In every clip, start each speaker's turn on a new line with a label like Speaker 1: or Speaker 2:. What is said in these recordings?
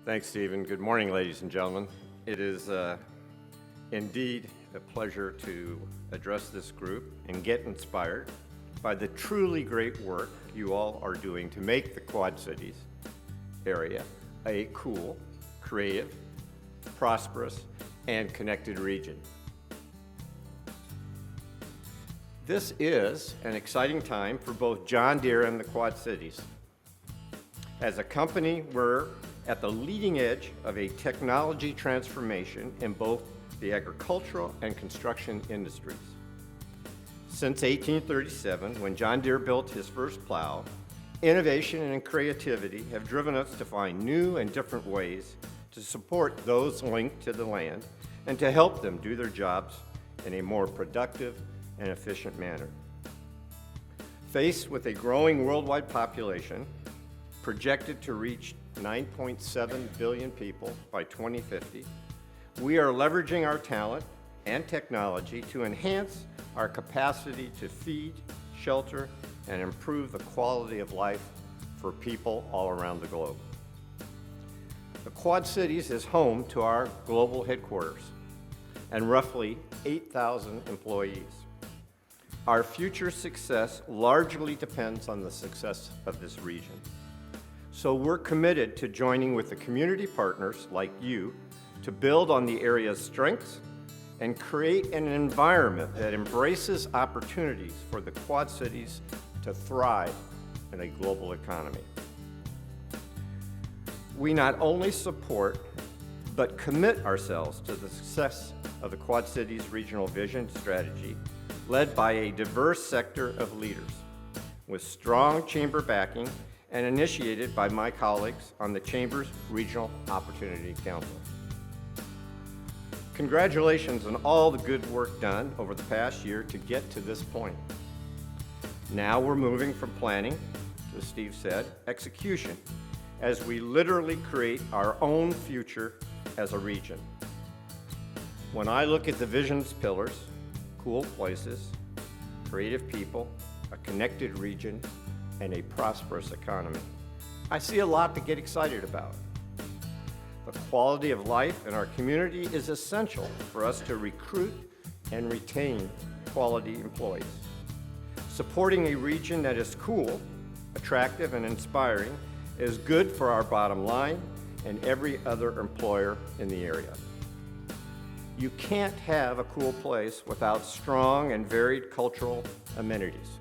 Speaker 1: Thanks, Stephen. Good morning, ladies and gentlemen. It is indeed a pleasure to address this group and get inspired by the truly great work you all are doing to make the Quad Cities area a cool, creative, prosperous, and connected region. This is an exciting time for both John Deere and the Quad Cities. As a company, we're at the leading edge of a technology transformation in both the agricultural and construction industries. Since 1837, when John Deere built his first plow, innovation and creativity have driven us to find new and different ways to support those linked to the land and to help them do their jobs in a more productive and efficient manner. Faced with a growing worldwide population, projected to reach 9.7 billion people by 2050, we are leveraging our talent and technology to enhance our capacity to feed, shelter, and improve the quality of life for people all around the globe. The Quad Cities is home to our global headquarters and roughly 8,000 employees. Our future success largely depends on the success of this region. So we're committed to joining with the community partners like you to build on the area's strengths and create an environment that embraces opportunities for the Quad Cities to thrive in a global economy. We not only support, but commit ourselves to the success of the Quad Cities regional vision strategy led by a diverse sector of leaders with strong chamber backing and initiated by my colleagues on the Chamber's Regional Opportunity Council. Congratulations on all the good work done over the past year to get to this point. Now we're moving from planning, as Steve said, execution, as we literally create our own future as a region. When I look at the vision's pillars, cool places, creative people, a connected region, and a prosperous economy, I see a lot to get excited about. The quality of life in our community is essential for us to recruit and retain quality employees. Supporting a region that is cool, attractive, and inspiring is good for our bottom line and every other employer in the area. You can't have a cool place without strong and varied cultural amenities.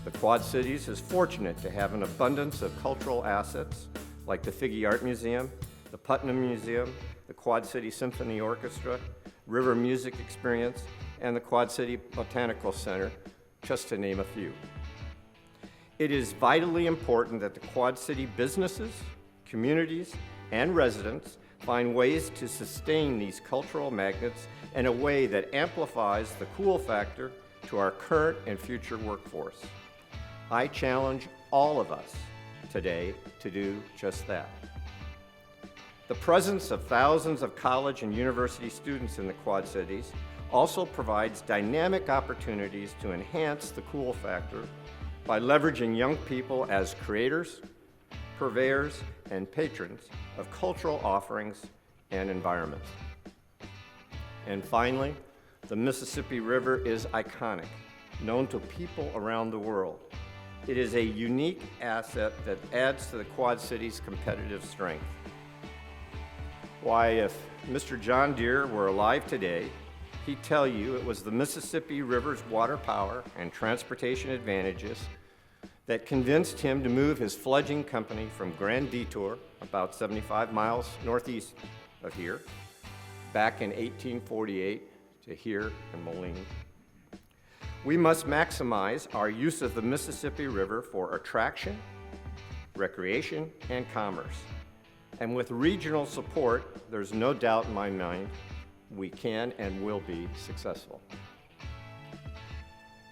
Speaker 1: The Quad Cities is fortunate to have an abundance of cultural assets like the Figge Art Museum, the Putnam Museum, the Quad City Symphony Orchestra, River Music Experience, and the Quad City Botanical Center, just to name a few. It is vitally important that the Quad City businesses, communities, and residents find ways to sustain these cultural magnets in a way that amplifies the cool factor to our current and future workforce. I challenge all of us today to do just that. The presence of thousands of college and university students in the Quad Cities also provides dynamic opportunities to enhance the cool factor by leveraging young people as creators, purveyors, and patrons of cultural offerings and environments. And finally, the Mississippi River is iconic, known to people around the world. It is a unique asset that adds to the Quad Cities' competitive strength. Why, if Mr. John Deere were alive today, he'd tell you it was the Mississippi River's water power and transportation advantages that convinced him to move his fledgling company from Grand Detour, about 75 miles northeast of here, back in 1848 to here in Moline. We must maximize our use of the Mississippi River for attraction, recreation, and commerce. And with regional support, there's no doubt in my mind we can and will be successful.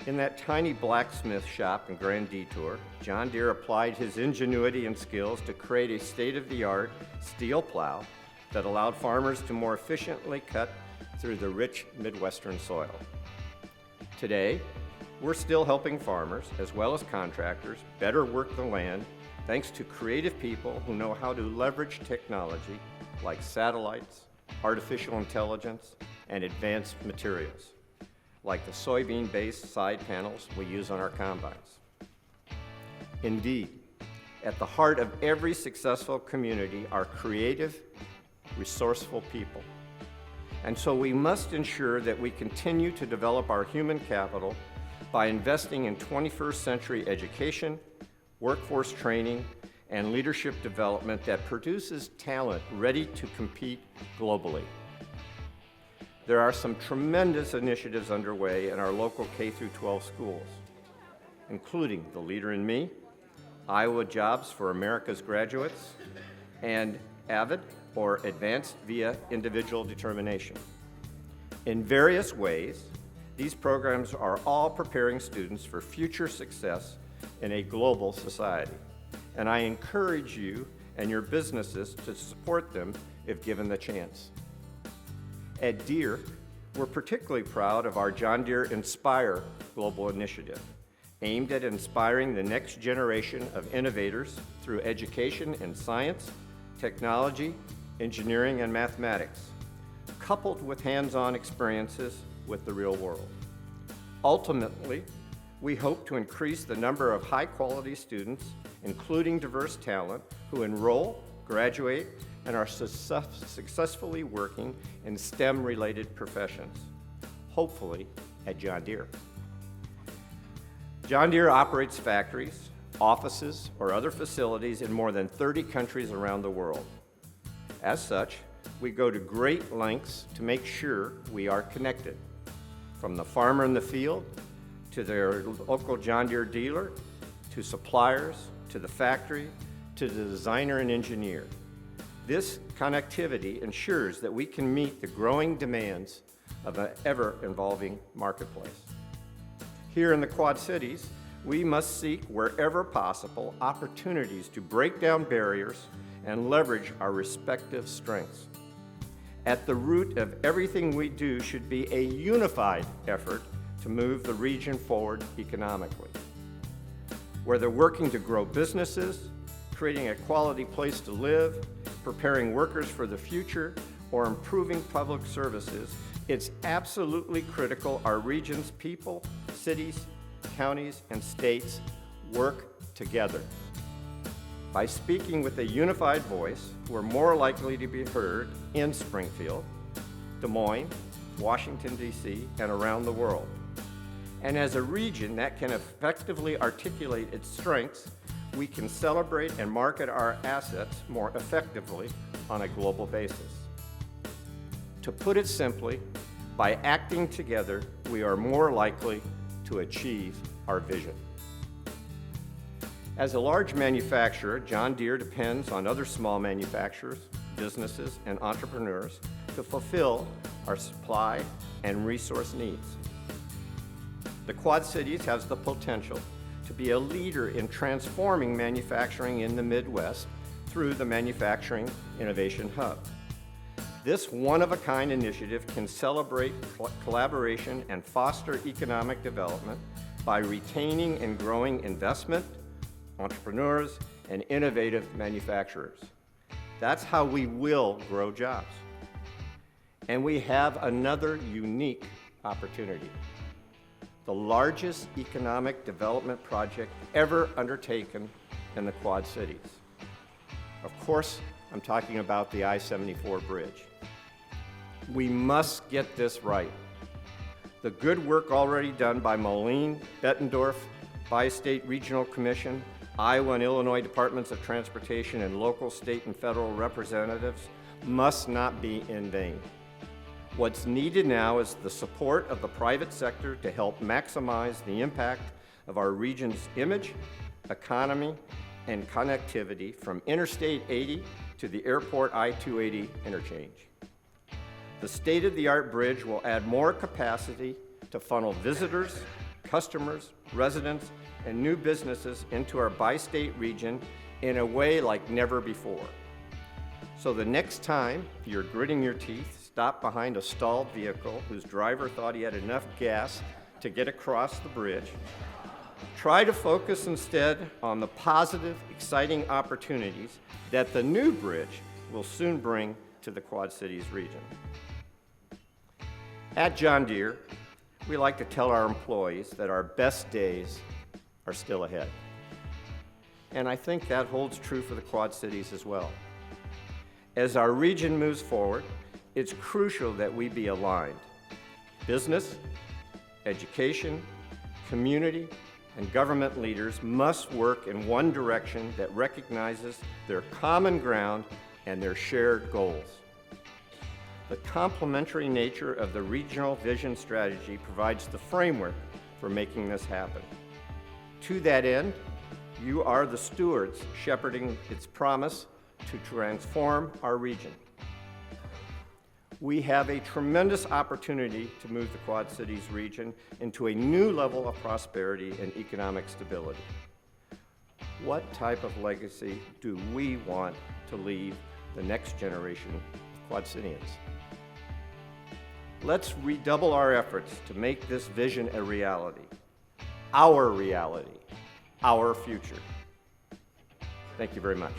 Speaker 1: In that tiny blacksmith shop in Grand Detour, John Deere applied his ingenuity and skills to create a state-of-the-art steel plow that allowed farmers to more efficiently cut through the rich Midwestern soil. Today, we're still helping farmers, as well as contractors, better work the land thanks to creative people who know how to leverage technology like satellites, artificial intelligence, and advanced materials, like the soybean-based side panels we use on our combines. Indeed, at the heart of every successful community are creative, resourceful people. And so we must ensure that we continue to develop our human capital by investing in 21st century education, workforce training, and leadership development that produces talent ready to compete globally. There are some tremendous initiatives underway in our local K-12 schools, including the Leader in Me, Iowa Jobs for America's Graduates, and AVID, or Advanced via Individual Determination. In various ways, these programs are all preparing students for future success in a global society, and I encourage you and your businesses to support them if given the chance. At Deere, we're particularly proud of our John Deere Inspire global initiative, aimed at inspiring the next generation of innovators through education in science, technology, engineering, and mathematics, coupled with hands-on experiences with the real world. Ultimately, we hope to increase the number of high-quality students, including diverse talent, who enroll, graduate, and are successfully working in STEM-related professions, hopefully at John Deere. John Deere operates factories, offices, or other facilities in more than 30 countries around the world. As such, we go to great lengths to make sure we are connected, from the farmer in the field, to their local John Deere dealer, to suppliers, to the factory, to the designer and engineer. This connectivity ensures that we can meet the growing demands of an ever-evolving marketplace. Here in the Quad Cities, we must seek, wherever possible, opportunities to break down barriers and leverage our respective strengths. At the root of everything we do should be a unified effort to move the region forward economically. Whether working to grow businesses, creating a quality place to live, preparing workers for the future, or improving public services, it's absolutely critical our region's people, cities, counties, and states work together. By speaking with a unified voice, we're more likely to be heard in Springfield, Des Moines, Washington, D.C., and around the world. And as a region that can effectively articulate its strengths, we can celebrate and market our assets more effectively on a global basis. To put it simply, by acting together, we are more likely to achieve our vision. As a large manufacturer, John Deere depends on other small manufacturers, businesses, and entrepreneurs to fulfill our supply and resource needs. The Quad Cities has the potential to be a leader in transforming manufacturing in the Midwest through the Manufacturing Innovation Hub. This one-of-a-kind initiative can celebrate collaboration and foster economic development by retaining and growing investment, entrepreneurs, and innovative manufacturers. That's how we will grow jobs. And we have another unique opportunity: the largest economic development project ever undertaken in the Quad Cities. Of course, I'm talking about the I-74 bridge. We must get this right. The good work already done by Moline, Bettendorf, Bi-State Regional Commission, Iowa and Illinois Departments of Transportation, and local, state, and federal representatives must not be in vain. What's needed now is the support of the private sector to help maximize the impact of our region's image, economy, and connectivity from Interstate 80 to the airport I-280 interchange. The state-of-the-art bridge will add more capacity to funnel visitors, customers, residents, and new businesses into our bi-state region in a way like never before. So the next time you're gritting your teeth, stop behind a stalled vehicle whose driver thought he had enough gas to get across the bridge, try to focus instead on the positive, exciting opportunities that the new bridge will soon bring to the Quad Cities region. At John Deere, we like to tell our employees that our best days are still ahead. And I think that holds true for the Quad Cities as well. As our region moves forward, it's crucial that we be aligned. Business, education, community, and government leaders must work in one direction that recognizes their common ground and their shared goals. The complementary nature of the regional vision strategy provides the framework for making this happen. To that end, you are the stewards shepherding its promise to transform our region. We have a tremendous opportunity to move the Quad Cities region into a new level of prosperity and economic stability. What type of legacy do we want to leave the next generation of Quad Citians? Let's redouble our efforts to make this vision a reality, our future. Thank you very much.